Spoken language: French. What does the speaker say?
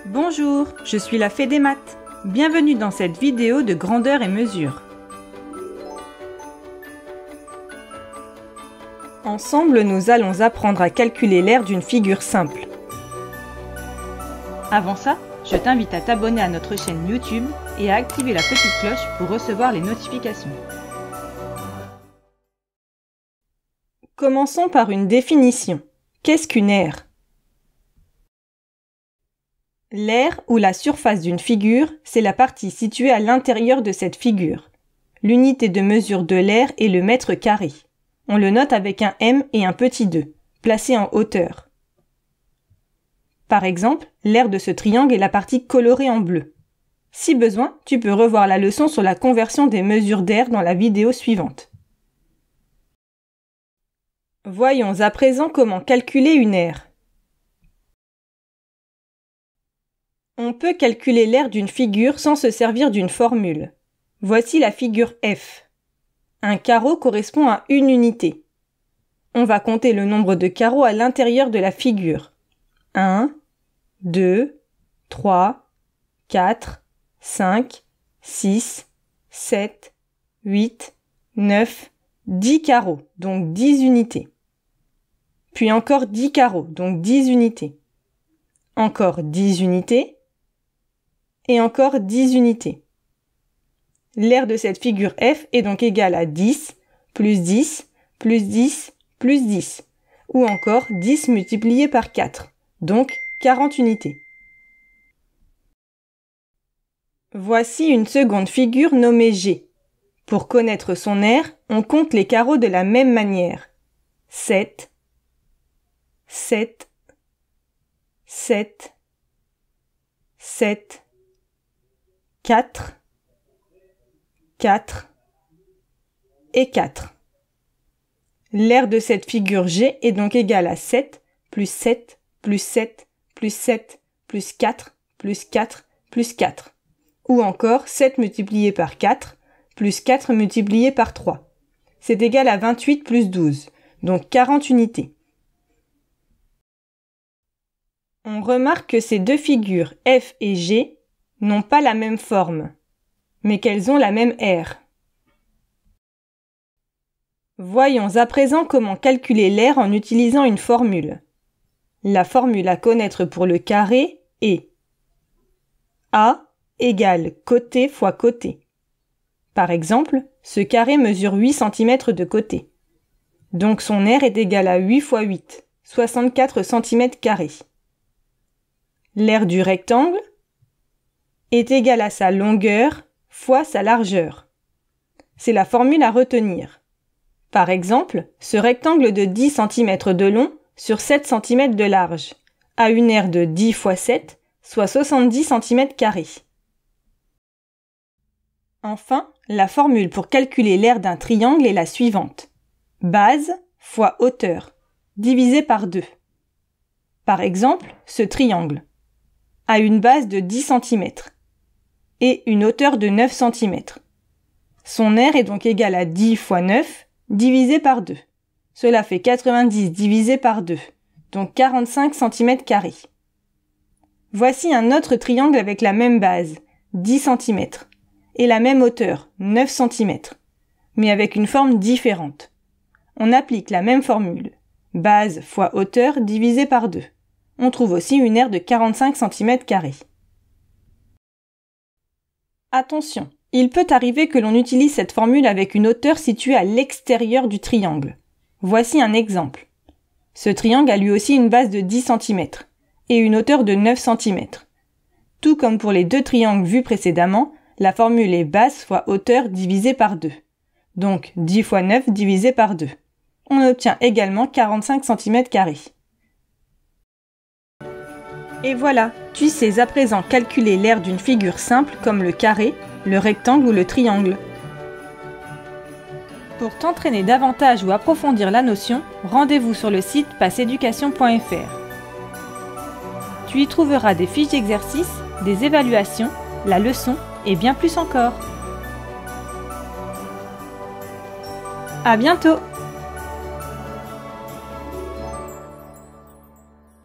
Bonjour, je suis la Fée des maths. Bienvenue dans cette vidéo de grandeur et mesure. Ensemble, nous allons apprendre à calculer l'aire d'une figure simple. Avant ça, je t'invite à t'abonner à notre chaîne YouTube et à activer la petite cloche pour recevoir les notifications. Commençons par une définition. Qu'est-ce qu'une aire ? L'aire ou la surface d'une figure, c'est la partie située à l'intérieur de cette figure. L'unité de mesure de l'aire est le mètre carré. On le note avec un M et un petit 2, placé en hauteur. Par exemple, l'aire de ce triangle est la partie colorée en bleu. Si besoin, tu peux revoir la leçon sur la conversion des mesures d'aire dans la vidéo suivante. Voyons à présent comment calculer une aire. On peut calculer l'aire d'une figure sans se servir d'une formule. Voici la figure F. Un carreau correspond à une unité. On va compter le nombre de carreaux à l'intérieur de la figure. 1, 2, 3, 4, 5, 6, 7, 8, 9, 10 carreaux, donc 10 unités. Puis encore 10 carreaux, donc 10 unités. Encore 10 unités. Et encore 10 unités. L'aire de cette figure F est donc égale à 10, plus 10, plus 10, plus 10, ou encore 10 multiplié par 4, donc 40 unités. Voici une seconde figure nommée G. Pour connaître son aire, on compte les carreaux de la même manière. 7, 7, 7, 7, 4, 4 et 4. L'aire de cette figure G est donc égale à 7 plus 7 plus 7 plus 7 plus 4 plus 4 plus 4. Ou encore 7 multiplié par 4 plus 4 multiplié par 3. C'est égal à 28 plus 12, donc 40 unités. On remarque que ces deux figures F et G n'ont pas la même forme, mais qu'elles ont la même aire. Voyons à présent comment calculer l'aire en utilisant une formule. La formule à connaître pour le carré est A égale côté fois côté. Par exemple, ce carré mesure 8 cm de côté. Donc son aire est égale à 8 fois 8, 64 cm². L'aire du rectangle est égale à sa longueur fois sa largeur. C'est la formule à retenir. Par exemple, ce rectangle de 10 cm de long sur 7 cm de large a une aire de 10 fois 7, soit 70 cm². Enfin, la formule pour calculer l'aire d'un triangle est la suivante. Base fois hauteur, divisé par 2. Par exemple, ce triangle a une base de 10 cm et une hauteur de 9 cm. Son aire est donc égale à 10 fois 9 divisé par 2. Cela fait 90 divisé par 2, donc 45 cm². Voici un autre triangle avec la même base, 10 cm, et la même hauteur, 9 cm, mais avec une forme différente. On applique la même formule, base fois hauteur divisé par 2. On trouve aussi une aire de 45 cm². Attention, il peut arriver que l'on utilise cette formule avec une hauteur située à l'extérieur du triangle. Voici un exemple. Ce triangle a lui aussi une base de 10 cm et une hauteur de 9 cm. Tout comme pour les deux triangles vus précédemment, la formule est base fois hauteur divisé par 2. Donc 10 fois 9 divisé par 2. On obtient également 45 cm². Et voilà, tu sais à présent calculer l'aire d'une figure simple comme le carré, le rectangle ou le triangle. Pour t'entraîner davantage ou approfondir la notion, rendez-vous sur le site passeeducation.fr. Tu y trouveras des fiches d'exercices, des évaluations, la leçon et bien plus encore. À bientôt!